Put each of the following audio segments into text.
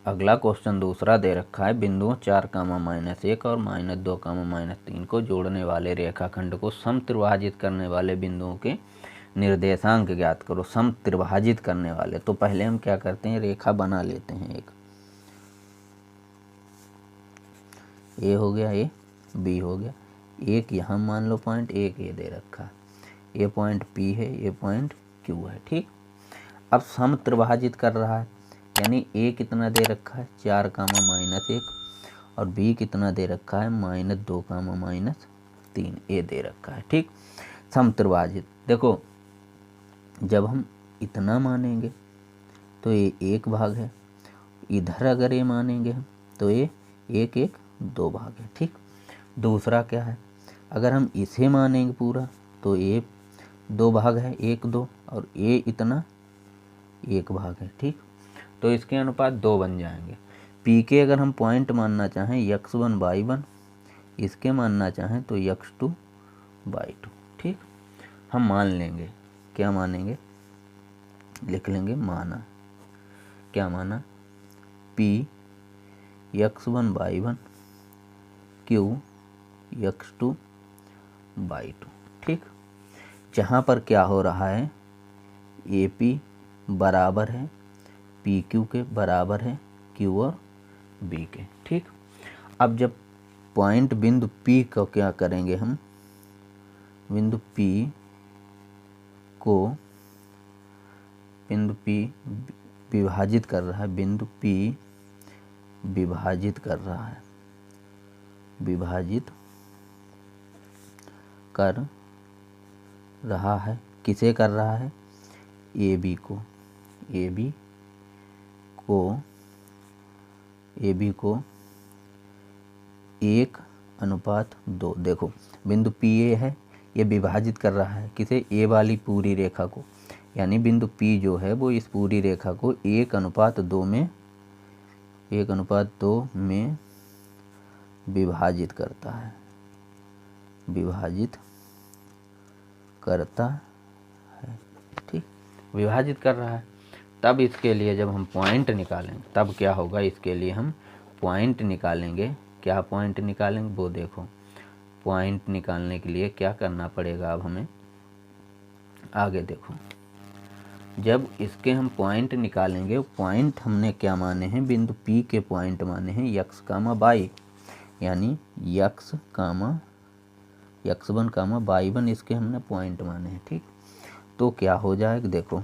अगला क्वेश्चन दूसरा दे रखा है, बिंदुओं 4 -1 और -2 -3 को जोड़ने वाले रेखाखंड को समत्रिभाजित करने वाले बिंदुओं के निर्देशांक ज्ञात करो। समत्रिभाजित करने वाले, तो पहले हम क्या करते हैं, रेखा बना लेते हैं। एक ए हो गया, ए बी हो गया, एक यहाँ मान लो पॉइंट, एक ये दे रखा है, ये पॉइंट पी है, ये पॉइंट क्यू है। ठीक, अब समत्रिभाजित कर रहा है, यानी ए कितना दे रखा है 4 -1 और बी कितना दे रखा है -2 -3 ए दे रखा है। ठीक, समत्रिभाजित। देखो जब हम इतना मानेंगे तो ये एक भाग है, इधर अगर ये मानेंगे तो ये एक एक 2 भाग है। ठीक, दूसरा क्या है, अगर हम इसे मानेंगे पूरा तो ये 2 भाग है, 1 2, और ये इतना 1 भाग है। ठीक, तो इसके अनुपात 2 बन जाएंगे। पी के अगर हम पॉइंट मानना चाहें x1 y1, इसके मानना चाहें तो x2 y2। ठीक, हम मान लेंगे, क्या मानेंगे, लिख लेंगे माना, क्या माना, P x1 y1 Q x2 y2। ठीक, जहाँ पर क्या हो रहा है, AP बराबर है PQ के, बराबर है Q और B के। ठीक, अब जब पॉइंट बिंदु P को क्या करेंगे हम, बिंदु P को, बिंदु P विभाजित कर रहा है, बिंदु P विभाजित कर रहा है, विभाजित कर रहा है, किसे कर रहा है, AB को, AB को, AB को 1:2। देखो बिंदु PA है, ये विभाजित कर रहा है किसे, ए वाली पूरी रेखा को, यानी बिंदु P जो है वो इस पूरी रेखा को 1:2 में, 1:2 में विभाजित करता है, विभाजित करता है। ठीक, विभाजित कर रहा है। तब इसके लिए जब हम पॉइंट निकालेंगे तब क्या होगा, इसके लिए हम पॉइंट निकालेंगे। क्या पॉइंट निकालेंगे वो देखो, पॉइंट निकालने के लिए क्या करना पड़ेगा, अब हमें आगे देखो, जब इसके हम पॉइंट निकालेंगे, पॉइंट हमने क्या माने हैं, बिंदु P के पॉइंट माने हैं x, y, यानी x1, y1 इसके हमने पॉइंट माने हैं। ठीक, तो क्या हो जाएगा, देखो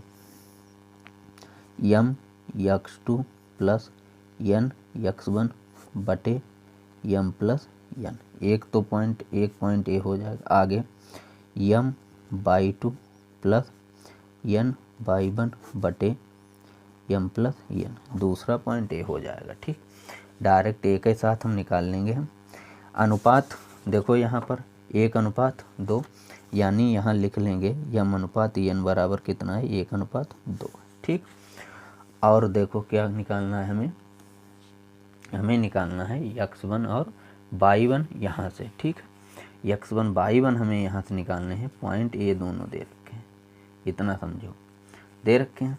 m x2 plus n x1 बटे m प्लस n, एक तो पॉइंट, एक पॉइंट ए हो जाएगा। आगे m y2 plus n y1 बटे m प्लस n, दूसरा पॉइंट ए हो जाएगा। ठीक, डायरेक्ट ए के साथ हम निकाल लेंगे हम। अनुपात देखो यहाँ पर 1:2, यानी यहाँ लिख लेंगे m/n बराबर कितना है, 1:2। ठीक, और देखो क्या निकालना है हमें, हमें निकालना है x1 और y1 यहाँ से। ठीक, x1 y1 हमें यहाँ से निकालने हैं, पॉइंट ए दोनों दे रखे हैं, इतना समझो, दे रखे हैं।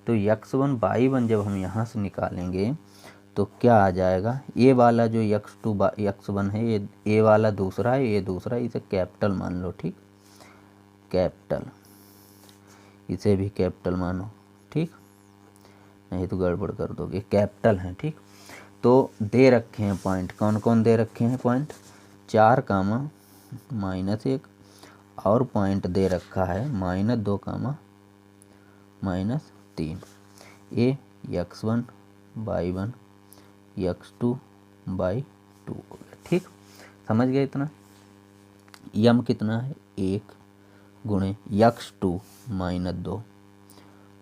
तो x1 y1 जब हम यहाँ से निकालेंगे तो क्या आ जाएगा, ए वाला जो x2 x1 है, ये ए वाला दूसरा है, ये दूसरा, इसे कैपिटल मान लो। ठीक, कैपिटल, इसे भी कैपिटल मानो। ठीक, नहीं तो गड़बड़ कर दोगे, कैपिटल है। ठीक, तो दे रखे हैं पॉइंट, कौन कौन दे रखे हैं पॉइंट, 4 -1 और पॉइंट दे रखा है -2 -3। ए x1 y1 x2 y2 हो गया। ठीक, समझ गए इतना। यम कितना है, 1 गुणे x2 -2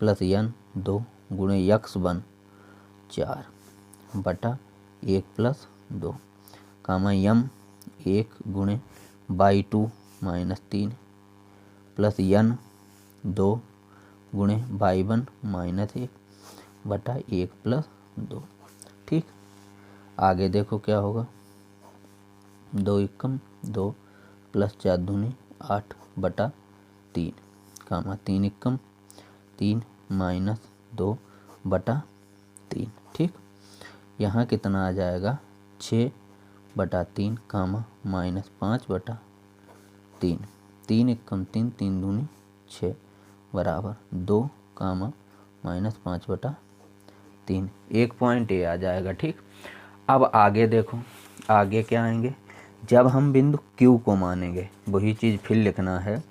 प्लस n 2 गुणे x1 4 बटा 1 प्लस 2 m 1 गुणे y2 -3 प्लस n 2 गुणे y1 -1 बटा 1 प्लस 2। ठीक, आगे देखो क्या होगा, 2 एकम 2 प्लस 4 दूनी 8 बटा 3, 3 एकम 3 -2 बटा 3। ठीक, यहाँ कितना आ जाएगा 6/3 कामा -5/3, 3 एकम 3, 3 दूनी 6 बराबर 2 कामा -5/3। एक पॉइंट ए आ जाएगा। ठीक, अब आगे देखो, आगे क्या आएंगे, जब हम बिंदु Q को मानेंगे वही चीज़ फिर लिखना है।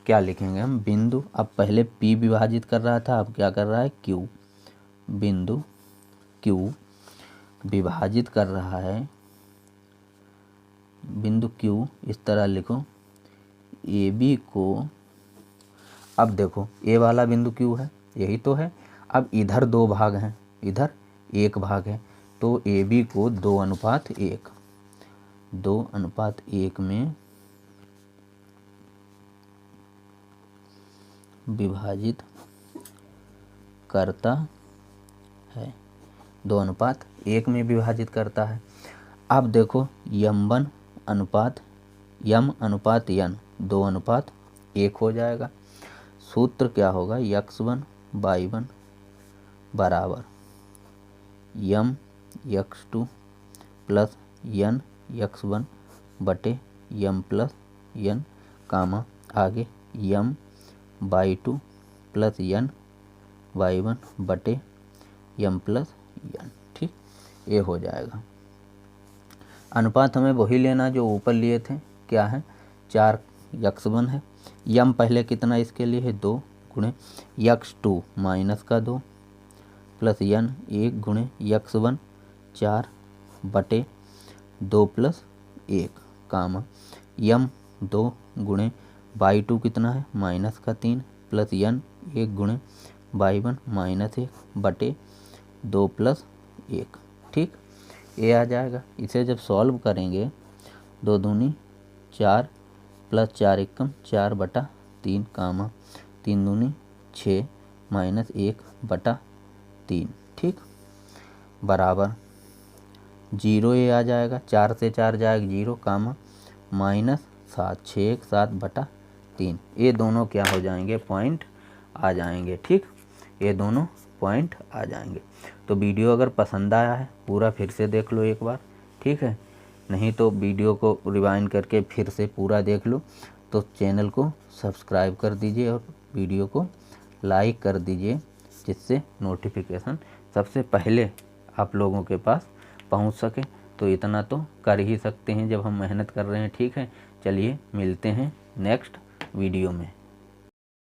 क्या लिखेंगे हम, बिंदु, अब पहले P विभाजित कर रहा था, अब क्या कर रहा है Q, बिंदु Q विभाजित कर रहा है, बिंदु Q इस तरह लिखो AB को, अब देखो ए वाला बिंदु Q है, यही तो है। अब इधर 2 भाग हैं, इधर 1 भाग है, तो AB को 2:1, 2:1 में विभाजित करता है, 2:1 में विभाजित करता है। अब देखो M1 अनुपात N 2:1 हो जाएगा। सूत्र क्या होगा, x1 y1 बराबर mx2 प्लस n x1 बटे m प्लस n कामा आगे m y2 plus n y1 बटे m प्लस n। ठीक, ये हो जाएगा। अनुपात हमें वही लेना जो ऊपर लिए थे, क्या है 4x1 है, m पहले कितना इसके लिए है 2 गुणे x2 -2 प्लस n 1 गुणे x1 4 बटे 2 प्लस 1 कामा m 2 गुणे y2 कितना है -3 प्लस n 1 गुणे y1 -1 बटे 2 प्लस 1। ठीक, ये आ जाएगा। इसे जब सॉल्व करेंगे 2 दूनी 4 प्लस 4 एकम 4/3 कामा 3 दूनी 6 -1/3। ठीक, बराबर 0 ये आ जाएगा, 4 से 4 जाएगा 0 कामा -7, 6 1 7/3। ये दोनों क्या हो जाएंगे, पॉइंट आ जाएंगे। ठीक, ये दोनों पॉइंट आ जाएंगे। तो वीडियो अगर पसंद आया है पूरा फिर से देख लो एक बार, ठीक है, नहीं तो वीडियो को रिवाइंड करके फिर से पूरा देख लो। तो चैनल को सब्सक्राइब कर दीजिए और वीडियो को लाइक कर दीजिए, जिससे नोटिफिकेशन सबसे पहले आप लोगों के पास पहुंच सके। तो इतना तो कर ही सकते हैं जब हम मेहनत कर रहे हैं। ठीक है, चलिए मिलते हैं नेक्स्ट वीडियो में।